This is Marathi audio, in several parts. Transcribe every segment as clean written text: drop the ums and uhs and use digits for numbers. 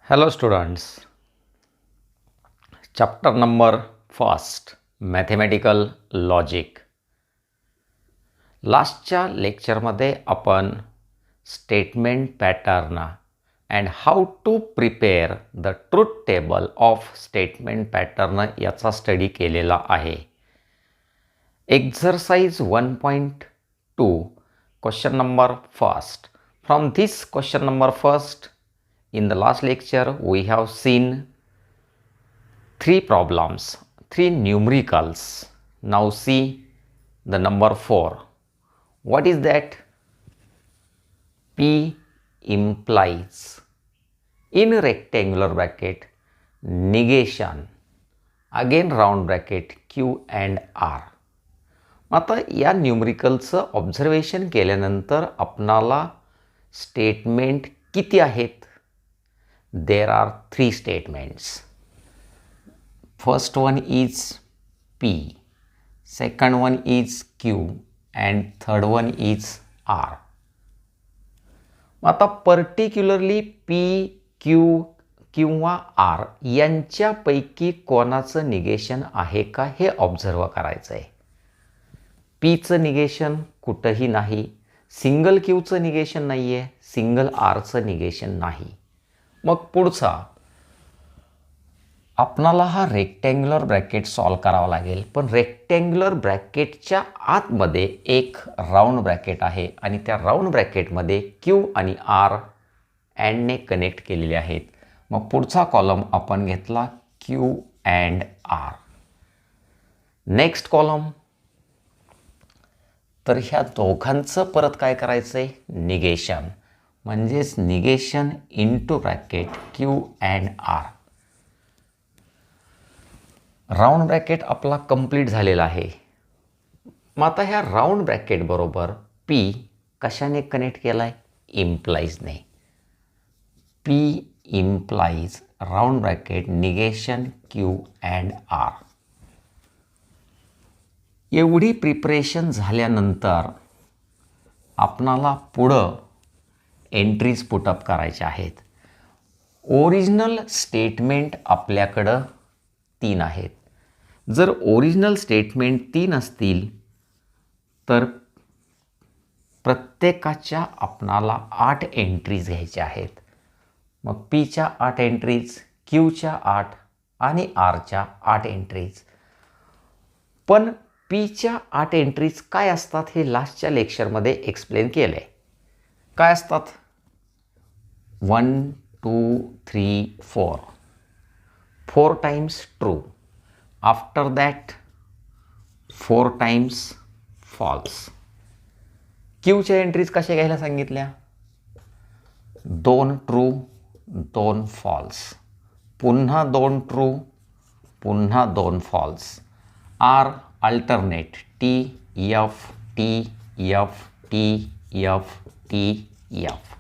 Hello students, chapter number first, Mathematical Logic. लास्टच्या लेक्चरमध्ये आपण statement pattern and how to prepare the truth table of statement pattern याचा स्टडी केलेला आहे. Exercise 1.2 question number first. From this question number first, in the last lecture we have seen three problems, three numericals. Now see the number 4. What is that? P implies in rectangular bracket negation, again round bracket Q and R. आता या न्यूमरिकलचं ऑब्झर्वेशन केल्यानंतर आपणाला स्टेटमेंट किती आहेत? There are three statements. First one is P, second one is Q and third one is R. आता पर्टिक्युलरली P, Q किंवा R यांच्यापैकी कोणाचं निगेशन आहे का हे ऑब्झर्व करायचं आहे. Pचं निगेशन कुठंही नाही, सिंगल Qचं निगेशन नाही आहे, सिंगल Rचं निगेशन नाही. मग पुढचा आपणाला हा रेक्टँग्युलर ब्रॅकेट सॉल्व करावा लागेल. पण रेक्टँग्युलर ब्रॅकेटच्या आतमध्ये एक राऊंड ब्रॅकेट आहे आणि त्या राऊंड ब्रॅकेटमध्ये Q आणि R अँडने कनेक्ट केलेले आहेत. मग पुढचा कॉलम आपण घेतला Q and R. Next column, तर ह्या दोघांचं परत काय करायचं आहे? निगेशन, म्हणजेच negation into bracket Q and R. Round bracket आपला कंप्लीट झालेला आहे. मग आता ह्या राऊंड ब्रॅकेट बरोबर P कशाने कनेक्ट केला आहे? इम्प्लाइजने. P implies round bracket negation Q and R. एवढी प्रिपरेशन झाल्यानंतर आपणाला पुढं एंट्रीज पुटअप करायच्या आहेत. ओरिजिनल स्टेटमेंट आपल्याकडं 3 आहेत. जर ओरिजिनल स्टेटमेंट 3 असतील तर प्रत्येकाच्या आपणाला 8 एंट्रीज घ्यायच्या आहेत. मग Pच्या 8 एंट्रीज, Qच्या 8 आणि Rच्या 8 एंट्रीज. पण Pच्या 8 एंट्रीज काय असतात हे लास्टच्या लेक्चरमध्ये एक्सप्लेन केलं आहे. काय असतात? 1 2 3 4. 4 times true. After that 4 times false. Qच्या एंट्रीज कशा घ्यायला सांगितल्या? 2 ट्रू 2 फॉल्स, पुन्हा 2 ट्रू पुन्हा 2 false. R alternate T F T F T F T F.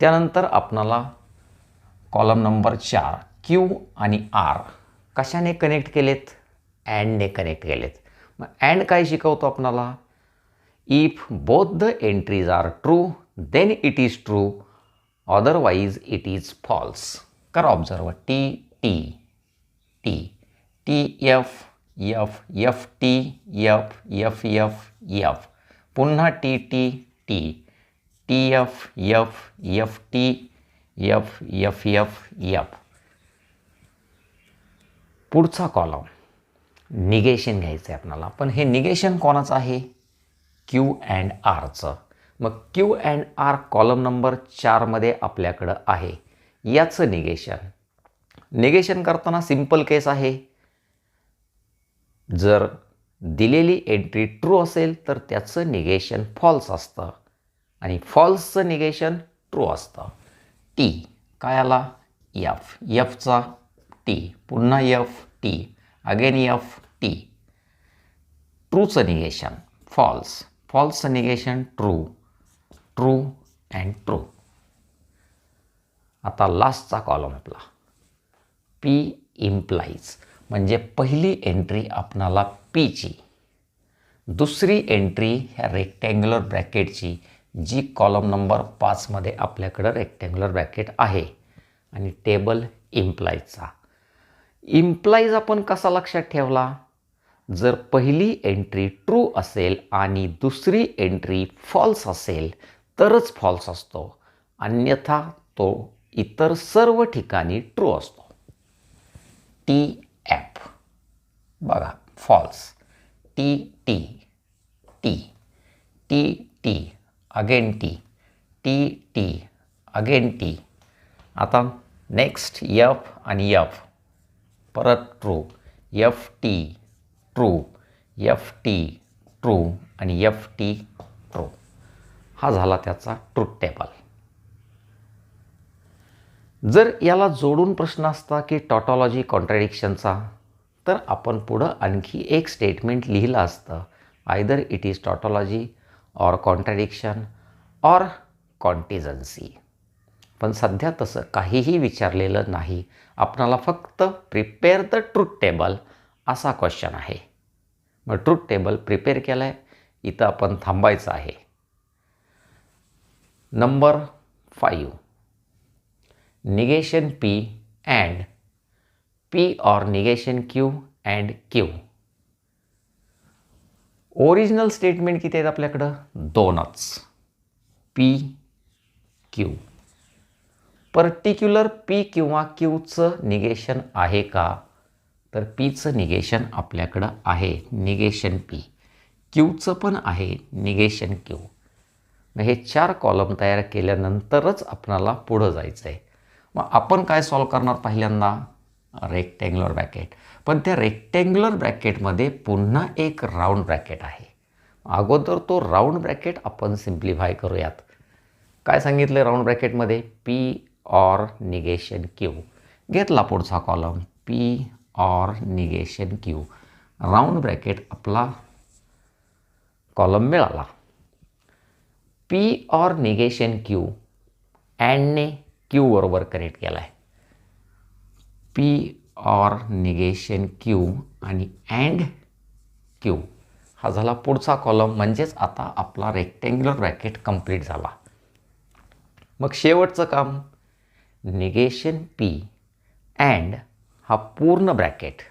त्यानंतर आपणाला कॉलम नंबर 4 Q आणि R कशाने कनेक्ट केलेत? अँडने कनेक्ट केलेत. मग अँड काय शिकवतो आपणाला? If both the entries are true then it is true, otherwise it is false. करा observe. T T T T F F F T F F F F. पुन्हा T T T T F F F T F F F F. पुढचा कॉलम निगेशन घ्यायचं आहे आपल्याला. पण हे निगेशन कोणाचं आहे? Q अँड Rचं. मग Q and R column number 4 मध्ये आपल्याकडं आहे. याचं निगेशन करताना सिंपल केस आहे. जर दिलेली एंट्री ट्रू असेल तर त्याचं निगेशन फॉल्स असतं आणि फॉल्सचं निगेशन ट्रू असतं. T काय आला? F. Fचा T पुन्हा F T again F T. ट्रूचं निगेशन फॉल्स, फॉल्सचं negation true, true and true. आता लास्टचा कॉलम आपला P इम्प्लाइज, म्हणजे पहिली एंट्री आपणाला Pची, दुसरी एंट्री ह्या रेक्टँग्युलर ब्रॅकेटची जी कॉलम नंबर 5मध्ये आपल्याकडं रेक्टँग्युलर ब्रॅकेट आहे आणि टेबल इम्प्लाईजचा. इम्प्लाईज आपण कसा लक्षात ठेवला? जर पहिली एंट्री ट्रू असेल आणि दुसरी एंट्री फॉल्स असेल तरच फॉल्स असतो, अन्यथा तो इतर सर्व ठिकाणी ट्रू असतो. टी एफ बघा, false. T T T T T again T T T again T. आता नेक्स्ट एफ आणि एफ परत true. F T true, F T true आणि एफ टी ट्रू. हा झाला त्याचा ट्रूथ टेबल. जर याला जोडून प्रश्न असता की टॉटॉलॉजी कॉन्ट्रॅडिक्शनचा, तर आपण पुढं आणखी एक स्टेटमेंट लिहिलं असतं, either it is tautology or contradiction और कॉन्टिजन्सी. पण सध्या तसं काहीही विचारलेलं नाही. आपणाला फक्त प्रिपेअर द ट्रूथ टेबल असा क्वेश्चन आहे. मग ट्रूथ टेबल प्रिपेअर केलं आहे, इथं आपण थांबायचं आहे. Number 5, negation P and P or negation Q and Q. Original statement किती आहेत आपल्याकडं? 2च. P Q. पर्टिक्युलर P किंवा Qचं निगेशन आहे का? तर Pचं निगेशन आपल्याकडं आहे, निगेशन P. Qचं पण आहे, निगेशन Q. मग हे 4 कॉलम तयार केल्यानंतरच आपणाला पुढं जायचं आहे. मग आपण काय सॉल्व करणार? पहिल्यांदा रेक्टँग्युलर ब्रॅकेट. पण त्या रेक्टँग्युलर ब्रॅकेटमध्ये पुन्हा एक राऊंड ब्रॅकेट आहे. अगोदर तो राऊंड ब्रॅकेट आपण सिम्प्लिफाय करूयात. काय सांगितलं round ब्रॅकेटमध्ये? P or negation Q. घेतला पुढचा column P or negation Q. Round bracket आपला कॉलम मिळाला. P or negation Q अँडने Q बरोबर कनेक्ट केला आहे. P और निगेशन Q आणि अँड Q हा झाला पुढचा कॉलम. म्हणजेच आता आपला रेक्टँग्युलर ब्रॅकेट कंप्लीट झाला. मग शेवटचं काम, निगेशन P अँड हा पूर्ण ब्रॅकेट,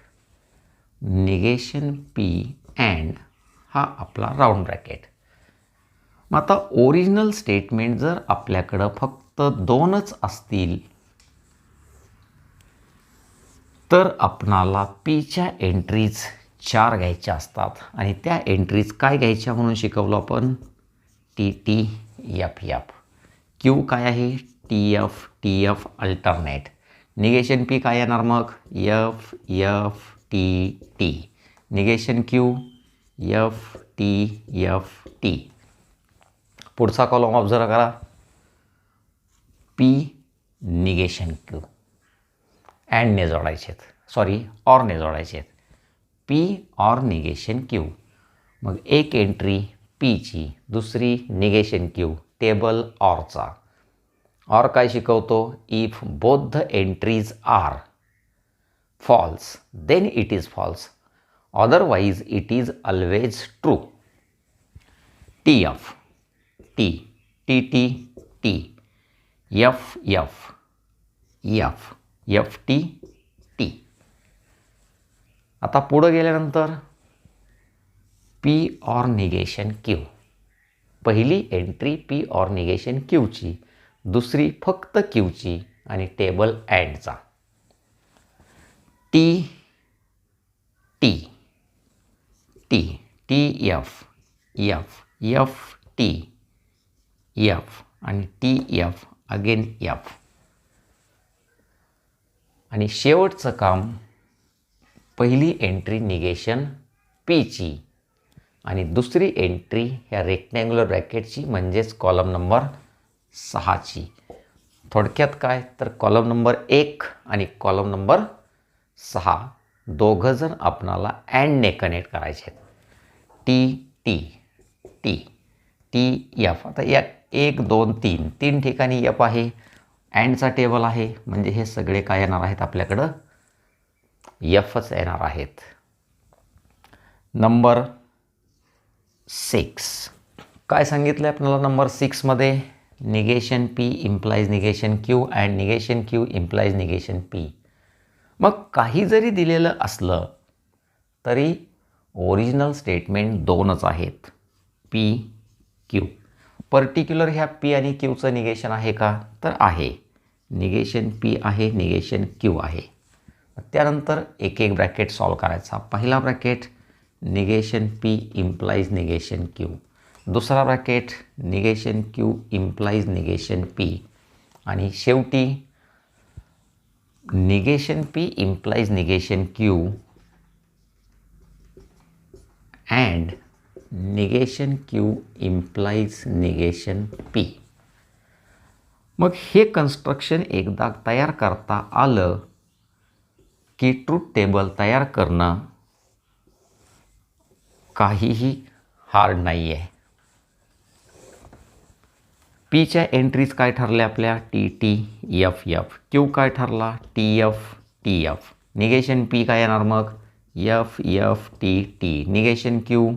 निगेशन P अँड हा आपला राऊंड ब्रॅकेट. मग आता ओरिजिनल स्टेटमेंट जर आपल्याकडं फक्त 2च असतील तर आपणाला Pच्या एंट्रीज 4 घ्यायच्या असतात आणि त्या एंट्रीज काय घ्यायच्या म्हणून शिकवलो आपण? T T F F. Q काय आहे? T F alternate. Negation P काय येणार मग? F F T T. Negation Q F T. पुढचा कॉलम ऑब्झर्व करा, P निगेशन Q. अँडने जोडायचे आहेत, सॉरी ऑरने जोडायचे आहेत. P or negation Q. मग एक एंट्री Pची, दुसरी निगेशन Q. टेबल ऑरचा. ऑर काय शिकवतो? If both the entries are false then it is false, otherwise it is always true. T F T T T T F F F F T T. आता पुढं गेल्यानंतर P और निगेशन Q. पहिली एंट्री P और निगेशन Qची, दुसरी फक्त Qची आणि टेबल अँडचा. T T T T F F F T F आणि टी एफ अगेन एफ. आणि शेवटचं काम, पहिली एंट्री निगेशन Pची आणि दुसरी एंट्री ह्या रेक्टँग्युलर ब्रॅकेटची म्हणजेच कॉलम नंबर 6ची. थोडक्यात काय तर कॉलम नंबर 1 आणि कॉलम नंबर 6 दोघंजण आपणाला अँडने कनेक्ट करायचे आहेत. T T T T F. आता या 1 2 3 3 ठिकाणी एफ आहे, अँडचा टेबल आहे, म्हणजे हे सगळे काय येणार आहेत आपल्याकडं? एफच येणार आहेत. नंबर 6, काय सांगितलं आहे आपल्याला नंबर 6मध्ये? Negation P implies negation Q and negation Q implies negation P. मग काही जरी दिलेलं असलं तरी ओरिजिनल स्टेटमेंट दोनच आहेत, पी क्यू. पर्टिक्युलर ह्या पी आणि क्यूचं निगेशन आहे का? तर आहे. निगेशन पी आहे, निगेशन क्यू आहे. त्यानंतर एक एक ब्रॅकेट सॉल्व करायचा. पहिला bracket negation P implies negation Q. दुसरा bracket negation Q implies negation P. आणि शेवटी negation P implies negation Q and negation Q implies negation P. मग हे कन्स्ट्रक्शन एकदा तयार करता आलं की ट्रूथ टेबल तयार करणं काहीही हार्ड नाही आहे. पीच्या एंट्रीज काय ठरल्या आपल्या? T T F F. Q काय ठरला? T F T F. Negation P काय येणार मग? F F T T. Negation Q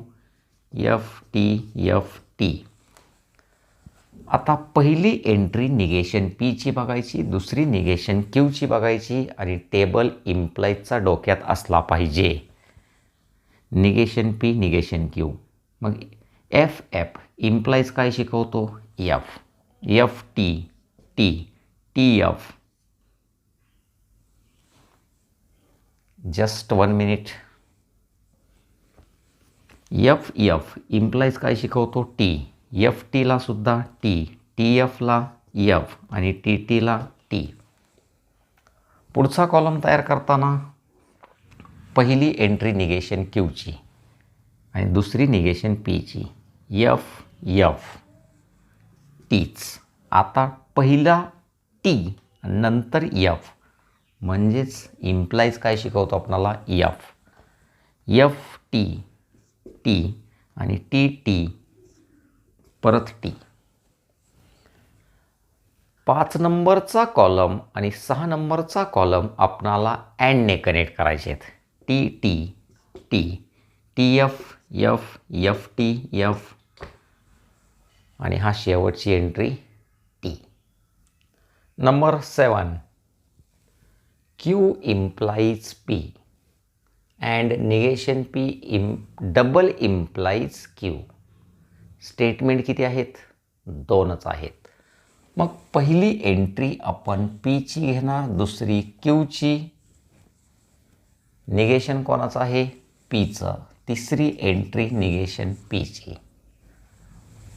F T F T. आता पहिली एंट्री निगेशन पीची बघायची, दुसरी निगेशन क्यूची बघायची आणि टेबल इम्प्लाइजचा डोक्यात असला पाहिजे. Negation P negation Q. मग एफ एफ इम्प्लाइज काय शिकवतो? F. F T T T F. Just 1 minute. F F implies काय शिकवतो? टी. एफ टीला सुद्धा टी, टी एफला एफ आणि टी टीला टी. पुढचा कॉलम तयार करताना पहिली एंट्री निगेशन क्यूची आणि दुसरी निगेशन पीची. एफ एफ टीच. आता पहिला टी नंतर एफ म्हणजेच इम्प्लाइज काय शिकवतो आपल्याला? एफ. एफ टी टी आणि टी टी परत टी. 5 नंबरचा कॉलम आणि 6 नंबरचा कॉलम आपणाला अँडने कनेक्ट करायचे आहेत. T T T T F F F T F आणि हा शेवटची entry T. Number 7 Q implies P and negation P double implies Q. Statement किती आहेत? दोनच आहेत. मग पहिली एंट्री आपण पीची घेणार, दुसरी क्यूची. निगेशन कोणाचं आहे? पीचं. तिसरी एंट्री निगेशन पीची.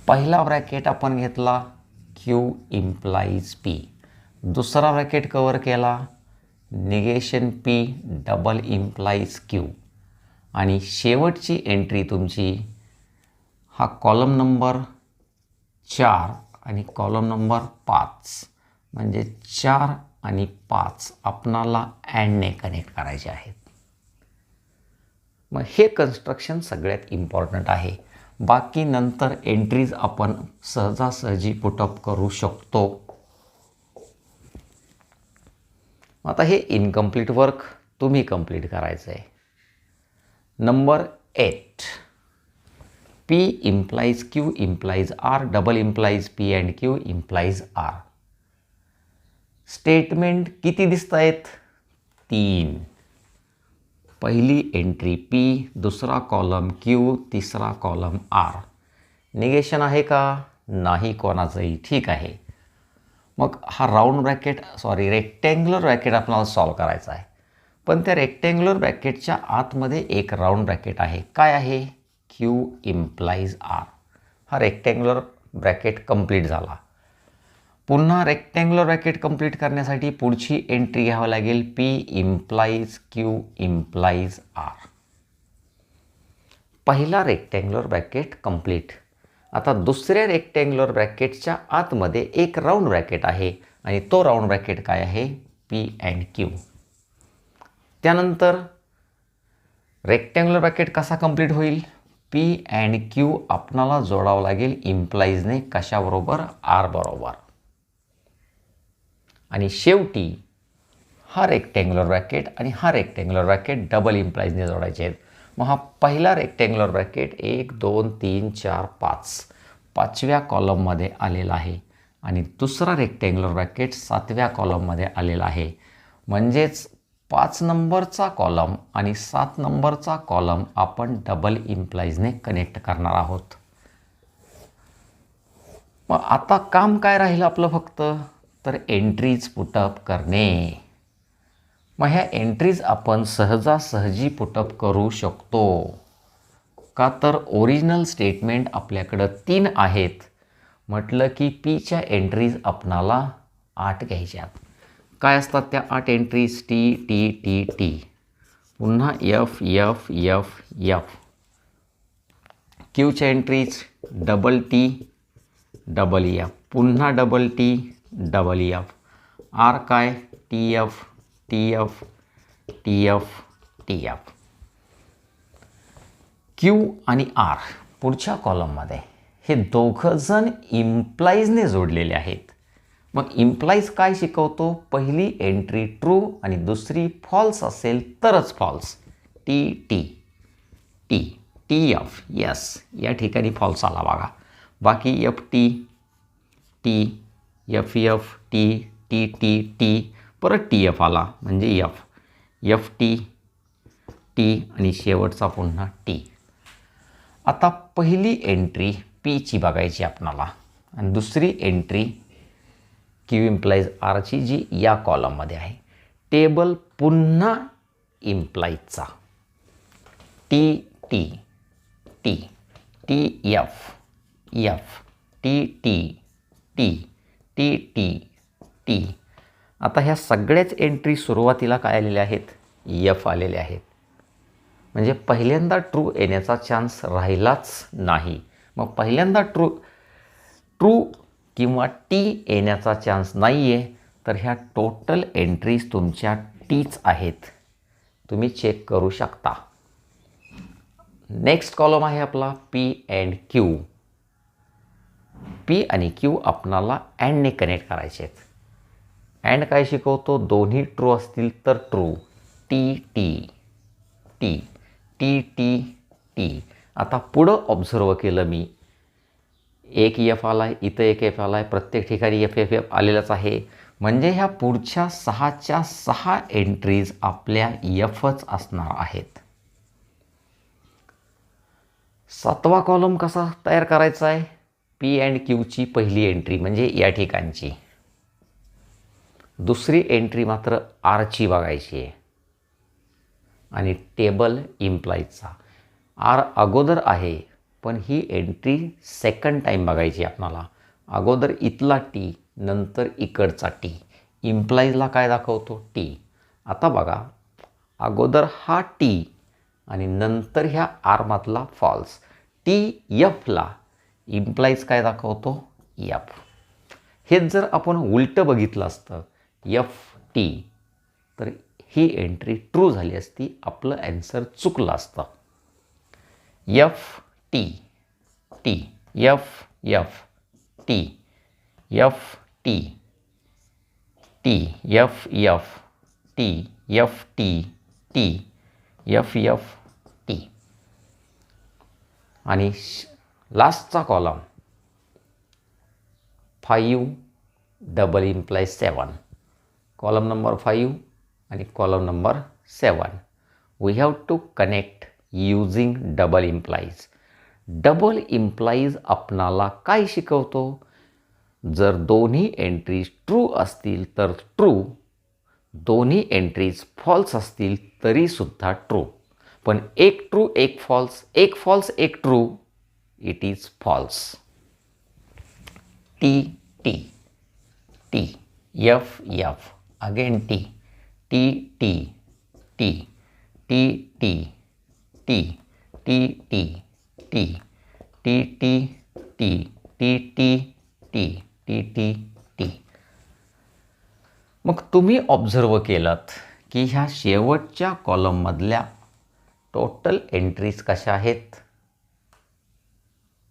पहिला ब्रॅकेट आपण घेतला क्यू इम्प्लाइज पी. दुसरा ब्रॅकेट कवर केला negation P double implies Q. आणि शेवटची एंट्री तुमची हा कॉलम नंबर 4 आणि कॉलम नंबर 5 म्हणजे 4 आणि 5 आपणाला अँडने कनेक्ट करायचे आहेत. मग हे कन्स्ट्रक्शन सगळ्यात इम्पॉर्टंट आहे. बाकी नंतर एंट्रीज आपण सहजासहजी पुटअप करू शकतो. आता हे इनकम्प्लीट वर्क तुम्ही कंप्लीट करायचं आहे. Number 8 P implies Q implies R double implies P and Q implies R. Statement किती दिसत आहेत? 3. पहिली एंट्री पी, दुसरा कॉलम क्यू, तिसरा कॉलम आर. निगेशन आहे का? नाही कोणाचंही. ठीक आहे. मग हा रेक्टँग्युलर ब्रॅकेट आपल्याला सॉल्व करायचा आहे. पण त्या रेक्टँग्युलर ब्रॅकेटच्या आतमध्ये एक राऊंड ब्रॅकेट आहे. काय आहे? Q implies R. हा रेक्टँग्युलर ब्रॅकेट कंप्लीट झाला. पुन्हा रेक्टँग्युलर ब्रॅकेट कंप्लीट करण्यासाठी पुढची एंट्री घ्यावी लागेल P implies Q implies R. पहिला रेक्टँग्युलर ब्रॅकेट कंप्लीट. आता दुसऱ्या रेक्टँग्युलर ब्रॅकेटच्या आतमध्ये एक राऊंड ब्रॅकेट आहे आणि तो राऊंड ब्रॅकेट काय आहे? P and Q. त्यानंतर रेक्टँग्युलर ब्रॅकेट कसा कंप्लीट होईल? पी अँड क्यू आपणाला जोडावं लागेल इम्प्लाइजने. कशाबरोबर? आर बरोबर. आणि शेवटी हा रेक्टँग्युलर ब्रॅकेट आणि हा रेक्टँग्युलर ब्रॅकेट डबल इम्प्लाइजने जोडायचे आहेत. मग हा पहिला रेक्टँग्युलर ब्रॅकेट 1 2 3 4 5. 5व्या कॉलममध्ये आलेला आहे आणि दुसरा रेक्टँग्युलर ब्रॅकेट 7व्या कॉलममध्ये आलेला आहे. म्हणजेच 5 नंबरचा कॉलम आणि 7 नंबरचा कॉलम आपण डबल इम्प्लाइजने कनेक्ट करणार आहोत. मग आता काम काय राहील आपलं फक्त, तर एंट्रीज पुटअप करणे. मग ह्या एंट्रीज आपण सहजासहजी पुटअप करू शकतो. का तर ओरिजिनल स्टेटमेंट आपल्याकडं 3 आहेत. म्हटलं की पीच्या एंट्रीज आपणाला 8 घ्यायच्यात. काय असतात त्या 8 entries? T T T T, पुन्हा एफ एफ एफ एफ. क्यूच्या entries double T double F, पुन्हा double T double F. R काय? T F T F T F T F. Q आणि आर पुढच्या कॉलममध्ये हे दोघंजण इम्प्लाइजने जोडलेले आहेत. मग इम्प्लाइज काय शिकवतो? पहिली एंट्री ट्रू आणि दुसरी फॉल्स असेल तरच false. T T T T F, yes, या ठिकाणी फॉल्स आला बघा. बाकी F T T F F T T T T, परत टी एफ आला म्हणजे एफ एफ टी टी आणि शेवटचा पुन्हा टी. आता पहिली एंट्री पीची बघायची आपणाला आणि दुसरी एंट्री क्यू इम्प्लाइज आरची जी या कॉलममध्ये आहे. टेबल पुन्हा इम्प्लाइजचा T T T T F F T T T T T T. आता ह्या सगळ्याच एंट्री सुरुवातीला काय आलेल्या आहेत? एफ आलेले आहेत. म्हणजे पहिल्यांदा ट्रू येण्याचा चान्स राहिलाच नाही. मग पहिल्यांदा ट्रू किंवा टी येण्याचा चान्स नाही आहे, तर ह्या टोटल एंट्रीज तुमच्या टीच आहेत. तुम्ही चेक करू शकता. नेक्स्ट कॉलम आहे आपला पी अँड क्यू. पी आणि क्यू आपणाला अँडने कनेक्ट करायचे आहेत. अँड काय शिकवतो? दोन्ही ट्रू असतील तर true. T T T T T T. आता पुढं ऑब्झर्व केलं मी, एक एफ आला आहे, इथं एक एफ आला आहे, प्रत्येक ठिकाणी एफ एफ एफ आलेलाच आहे. म्हणजे ह्या पुढच्या 6च्या 6 एंट्रीज आपल्या एफच असणार आहेत. 7वा कॉलम कसा तयार करायचा आहे? पी अँड क्यूची पहिली एंट्री म्हणजे या ठिकाणची. दुसरी एंट्री मात्र आरची बघायची आहे आणि टेबल इम्प्लाइजचा. आर अगोदर आहे पण ही एंट्री सेकंड टाईम बघायची आपणाला. अगोदर इथला टी, नंतर इकडचा टी. इम्प्लाइजला काय दाखवतो? टी. आता बघा, अगोदर हा टी आणि नंतर ह्या आरमधला फॉल्स. टी एफला इम्प्लाइज काय दाखवतो? एफ. हेच जर आपण उलटं बघितलं असतं एफ टी, तर ही एंट्री ट्रू झाली असती. आपलं ॲन्सर चुकलं असतं. F T T F F T F T T F F T F T T F F T. आणि लास्टचा column 5 double implies 7. Column number 5 आणि column number 7. We have to connect using double implies. Double implies आपणाला काय शिकवतो? जर दोन्ही एंट्रीज ट्रू असतील तर ट्रू, दोन्ही एंट्रीज फॉल्स असतील तरीसुद्धा ट्रू. पण एक ट्रू एक फॉल्स, एक फॉल्स एक true, it is false. T T T F F again T T T T T T T T T T T T T T T T T T T. मग तुम्ही ऑब्झर्व केलात की ह्या शेवटच्या कॉलममधल्या टोटल एंट्रीज कशा आहेत?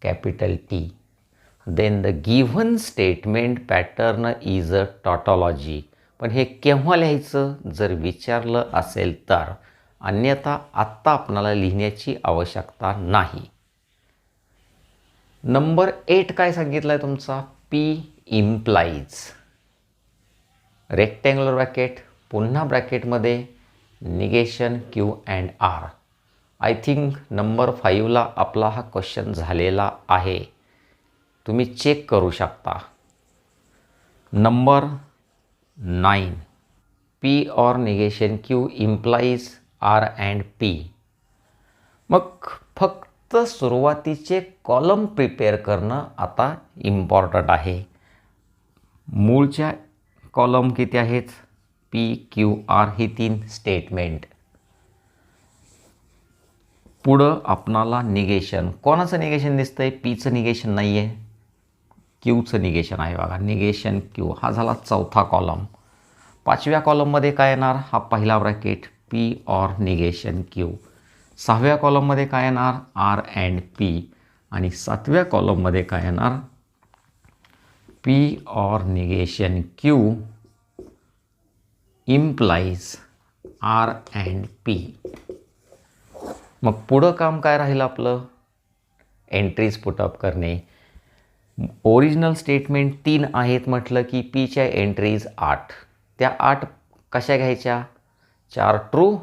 Capital T. Then the given statement pattern is a tautology. पण हे केव्हा लिहायचं? जर विचारलं असेल तर. अन्यथा आत्ता आपणाला लिहिण्याची आवश्यकता नाही. नंबर 8 काय सांगितलं आहे तुमचा? पी इम्प्लाईज रेक्टँग्युलर ब्रॅकेट, पुन्हा ब्रॅकेटमध्ये negation Q and R. I think number 5ला आपला हा क्वेश्चन झालेला आहे. तुम्ही चेक करू शकता. Number 9 P or negation Q implies R and P. मग फक्त सुरुवातीचे कॉलम प्रिपेअर करणं आता इम्पॉर्टंट आहे. मूळच्या कॉलम किती आहेत? पी क्यू आर ही 3 स्टेटमेंट. पुढं आपणाला निगेशन, कोणाचं निगेशन दिसतंय? पीचं निगेशन नाही आहे, क्यूचं निगेशन आहे. बघा, निगेशन क्यू हा झाला चौथा कॉलम. 5व्या कॉलममध्ये काय येणार? हा पहिला bracket P or negation Q. 6व्या कॉलममध्ये काय येणार? R and P. आणि 7व्या कॉलममध्ये काय येणार? P or negation Q implies R and P. मग पुढं काम काय राहील आपलं? एंट्रीज पुटअप करणे. ओरिजिनल स्टेटमेंट 3 आहेत म्हटलं की पीच्या एंट्रीज 8. त्या 8 कशा घ्यायच्या? 4 ट्रू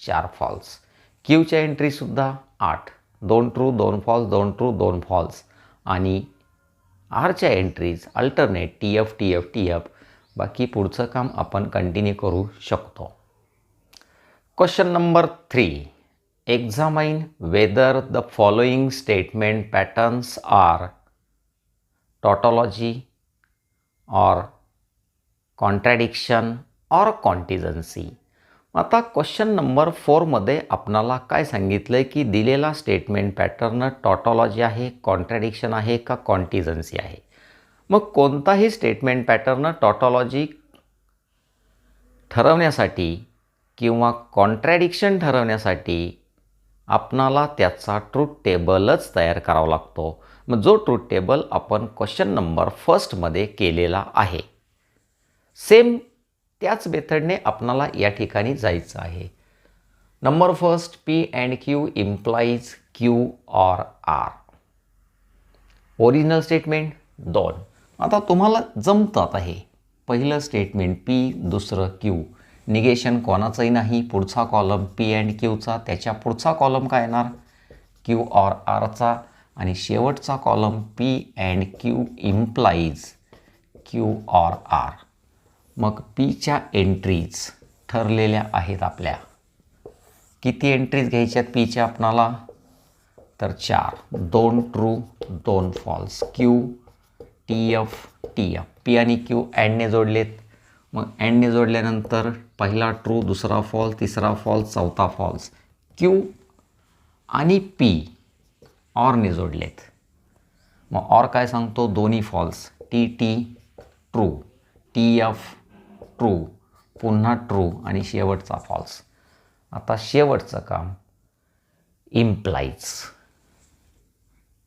4 फॉल्स. क्यूच्या एंट्रीसुद्धा 8, 2 ट्रू 2 फॉल्स, 2 ट्रू 2 फॉल्स. आणि आरच्या entries alternate T F T F T F. बाकी पुढचं काम आपण कंटिन्यू करू शकतो. Question number 3. Examine whether the following statement patterns are tautology or contradiction और कॉन्टिजन्सी. आता क्वेश्चन नंबर 4मध्ये आपणाला काय सांगितलं आहे की दिलेला स्टेटमेंट पॅटर्न टॉटॉलॉजी आहे, कॉन्ट्रॅडिक्शन आहे का कॉन्टिजन्सी आहे. मग कोणताही स्टेटमेंट पॅटर्न टॉटॉलॉजी ठरवण्यासाठी किंवा कॉन्ट्रॅडिक्शन ठरवण्यासाठी आपणाला त्याचा ट्रूथ टेबलच तयार करावा लागतो. मग जो ट्रूथ टेबल आपण क्वेश्चन नंबर 1मध्ये केलेला आहे, सेम त्याच मेथडने आपणाला या ठिकाणी जायचं आहे. Number 1 P and Q implies Q or R. Original statement 2. आता तुम्हाला जमतात आहे. पहिलं स्टेटमेंट पी, दुसरं क्यू. निगेशन कोणाचंही नाही. पुढचा कॉलम पी अँड क्यूचा, त्याच्या पुढचा कॉलम काय येणार? क्यू ऑर आरचा. आणि शेवटचा column P and Q implies Q or R. मग पीच्या एंट्रीज ठरलेल्या आहेत आपल्या. किती एंट्रीज घ्यायच्यात पीच्या आपणाला? तर 4, 2 true 2 false. Q T F T F. P आणि क्यू अँडने जोडलेत. मग अँडने जोडल्यानंतर पहिला ट्रू, दुसरा फॉल्स, तिसरा फॉल्स, चौथा फॉल्स. क्यू आणि पी ऑरने जोडलेत. मग ऑर काय सांगतो? दोन्ही false. T T true, T F true, पुन्हा ट्रू आणि शेवटचा फॉल्स. आता शेवटचं काम इम्प्लाईज.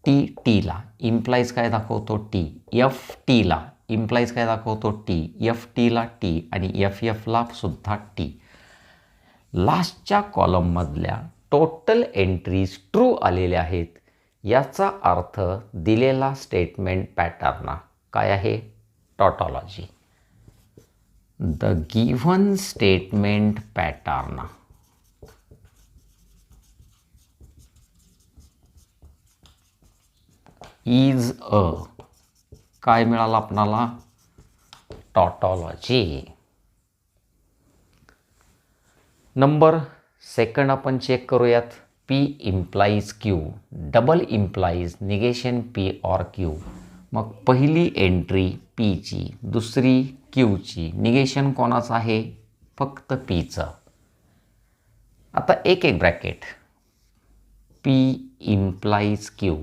टी टीला इम्प्लाईज काय दाखवतो? टी. एफ टीला इम्प्लाईज काय दाखवतो? टी. एफ टीला टी आणि एफ एफला सुद्धा टी. लास्टच्या कॉलममधल्या टोटल एंट्रीज ट्रू आलेल्या आहेत. याचा अर्थ दिलेला स्टेटमेंट पॅटर्न काय आहे? Tautology. The given statement pattern is अ, काय मिळालं आपणाला? टॉटॉलॉजी. नंबर 2 आपण चेक करूयात. P implies Q, double implies negation P or Q. मग पहिली एंट्री पीची, दुसरी क्यूची. निगेशन कोणाचं आहे? फक्त पीचं. आता एक ब्रॅकेट पी इम्प्लाईज क्यू,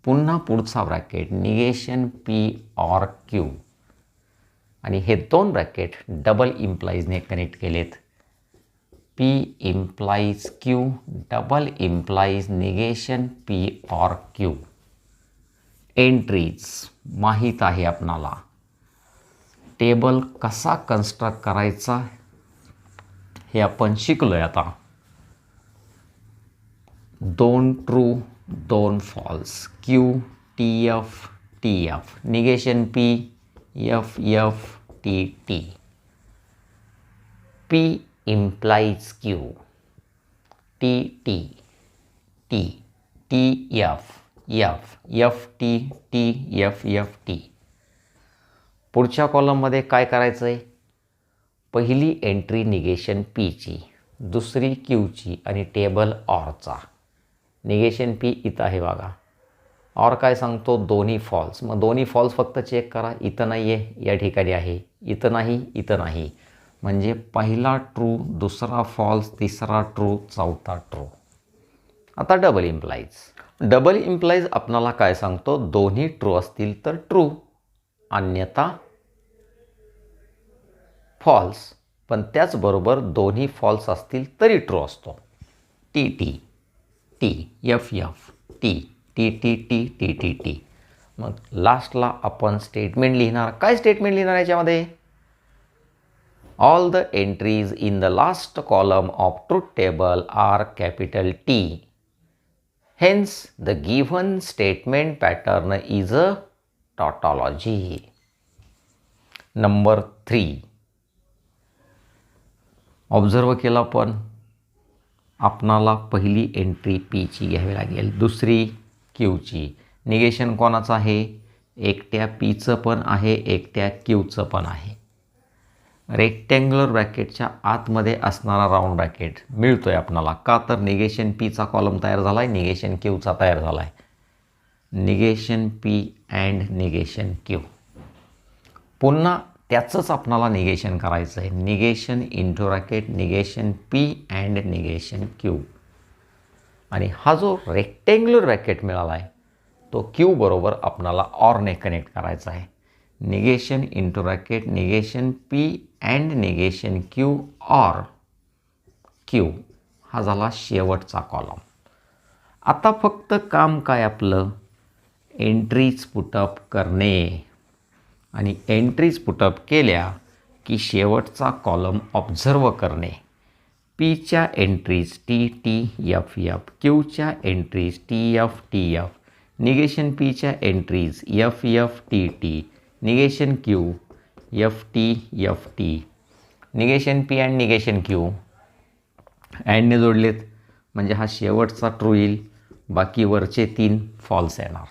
पुन्हा पुढचा bracket negation P or Q. आणि हे 2 ब्रॅकेट डबल इम्प्लाईजने कनेक्ट केलेत. P implies Q, double implies negation P or Q. Entries माहीत आहे आपणाला. टेबल कसा कन्स्ट्रक्ट करायचा हे आपण शिकलोय आता. 2 true 2 false. Q T F T F, negation P F F T T, P implies Q, T T T, T F F F T T F F T. पुढच्या कॉलममध्ये काय करायचं आहे, पहिली एंट्री निगेशन पीची, दुसरी क्यूची आणि टेबल ऑरचा. निगेशन पी इथं आहे बघा, ऑर काय सांगतो दोन्ही फॉल्स. मग दोन्ही फॉल्स फक्त चेक करा, इथं नाही आहे या ठिकाणी आहे, इथं नाही इथं नाही, म्हणजे पहिला ट्रू, दुसरा फॉल्स, तिसरा ट्रू, चौथा ट्रू. आता डबल इम्प्लाइज. डबल इम्प्लाइज आपणाला काय सांगतो, दोन्ही ट्रू असतील तर ट्रू, अन्यथा फॉल्स. पण त्याचबरोबर दोन्ही फॉल्स असतील तरी ट्रू असतो. T T T F F T T T T T T T. मग लास्टला आपण स्टेटमेंट लिहिणार. काय स्टेटमेंट लिहिणार याच्यामध्ये, all the entries in the last column of truth table are capital T. Hence, the given statement pattern is a tautology. Number 3. Observe केला पण आपणाला पहिली एंट्री पीची घ्यावी लागेल, दुसरी क्यूची. निगेशन कोणाचं आहे, एकट्या पीचं पण आहे, एकट्या क्यूचं पण आहे. रेक्टँग्युलर ब्रॅकेटच्या आतमध्ये असणारा राऊंड ब्रॅकेट मिळतो आहे आपणाला. का तर निगेशन पीचा कॉलम तयार झाला आहे, निगेशन क्यूचा तयार झाला आहे. Negation P and negation Q. पुन्हा त्याचंच आपणाला निगेशन करायचं आहे, negation into bracket negation P and negation Q. आणि हा जो रेक्टँग्युलर ब्रॅकेट मिळाला आहे तो क्यू बरोबर आपणाला ऑरने कनेक्ट करायचा आहे. Negation into bracket negation P and negation Q or Q. हा झाला शेवटचा कॉलम. आता फक्त काम काय आपलं, एंट्रीज पुटअप करणे. आणि एंट्रीज पुटअप केल्या की शेवटचा कॉलम ऑब्झर्व करणे. पीच्या entries T T F F, क्यूच्या entries T F T F, negation पीच्या entries F F T T, negation Q F T F T. Negation P and negation Q अँडने जोडलेत म्हणजे हा शेवटचा ट्रू येईल, बाकी वरचे 3 फॉल्स येणार.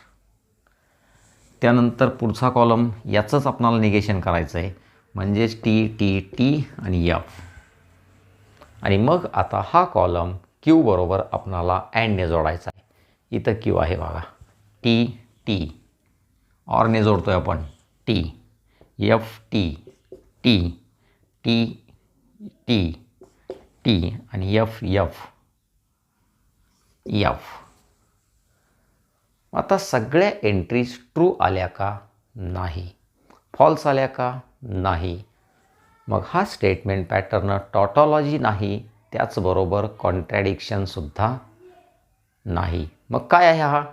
त्यानंतर पुढचा कॉलम याचंच आपणाला निगेशन करायचं आहे, म्हणजेच टी टी टी आणि एफ. आणि मग आता हा कॉलम क्यू बरोबर आपणाला अँडने जोडायचा आहे. इथं क्यू आहे बघा, टी टी ऑरने जोडतो आहे आपण, T F T T T T T आणि एफ एफ एफ. आता सगळ्या एंट्रीज ट्रू आल्या का, नाही. फॉल्स आल्या का, नाही. मग हा स्टेटमेंट पॅटर्न टॉटॉलॉजी नाही, त्याचबरोबर कॉन्ट्रॅडिक्शनसुद्धा नाही. मग काय आहे हा,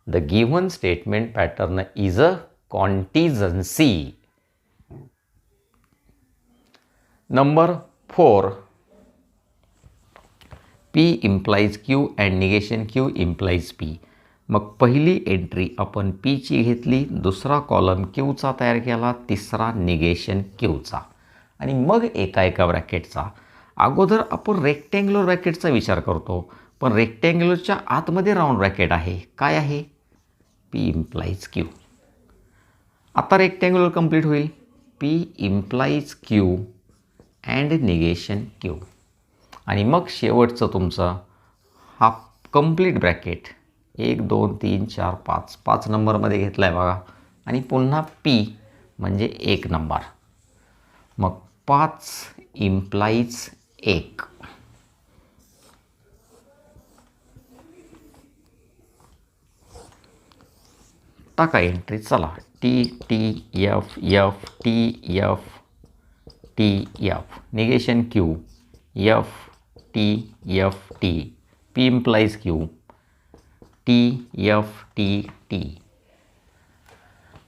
the given statement pattern is a contingency. Number 4, P implies Q and negation Q implies P. मग पहिली एंट्री आपण पीची घेतली, दुसरा कॉलम क्यूचा तयार केला, तिसरा निगेशन क्यूचा आणि मग एका ब्रॅकेटचा. अगोदर आपण रेक्टँग्युलर ब्रॅकेटचा विचार करतो, पण रेक्टँग्युलरच्या आतमध्ये राऊंड ब्रॅकेट आहे. काय आहे, पी इम्प्लाइज क्यू. आता रेक्टँग्युलर कंप्लीट होईल, P implies Q and negation Q. आणि मग शेवटचं तुमचं हा कंप्लीट ब्रॅकेट 1 2 3 4 5 5 नंबरमध्ये घेतला आहे बघा. आणि पुन्हा पी म्हणजे 1 नंबर. मग 5 इम्प्लाइज 1. टाका एंट्री, चला T T F F T F T F, negation Q F T F T, P implies Q T F T T.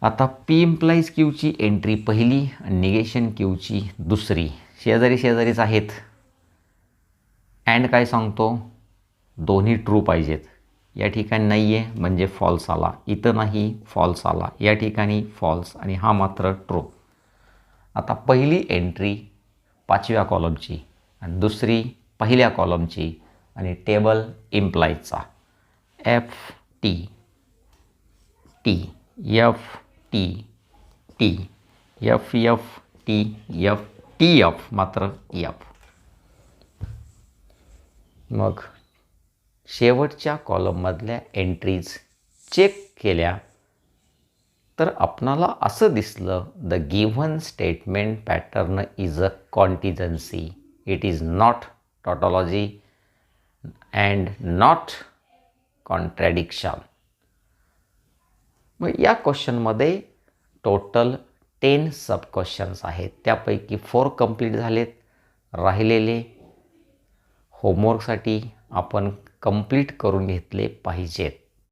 आता पी इम्प्लाइज क्यूची एंट्री पहिली आणि निगेशन क्यूची दुसरी. शेजारी शेजारीच आहेत. अँड काय सांगतो, दोन्ही ट्रू पाहिजेत. या ठिकाणी नाही आहे म्हणजे फॉल्स आला, इथं नाही फॉल्स आला, या ठिकाणी फॉल्स आणि हा मात्र ट्रू. आता पहिली एंट्री 5व्या कॉलमची आणि दुसरी पहिल्या कॉलमची आणि टेबल इम्प्लायचा F T T F T T F F T F T F मात्र एफ. मग शेवटच्या कॉलममधल्या एंट्रीज चेक केल्या तर आपणाला असं दिसलं the given statement pattern is a contingency, it is not tautology and not contradiction. मग या क्वेश्चनमध्ये टोटल 10 सब क्वेश्चन्स आहेत, त्यापैकी 4 कंप्लीट झालेत. राहिलेले होमवर्कसाठी आपण कंप्लीट करून घेतले पाहिजेत.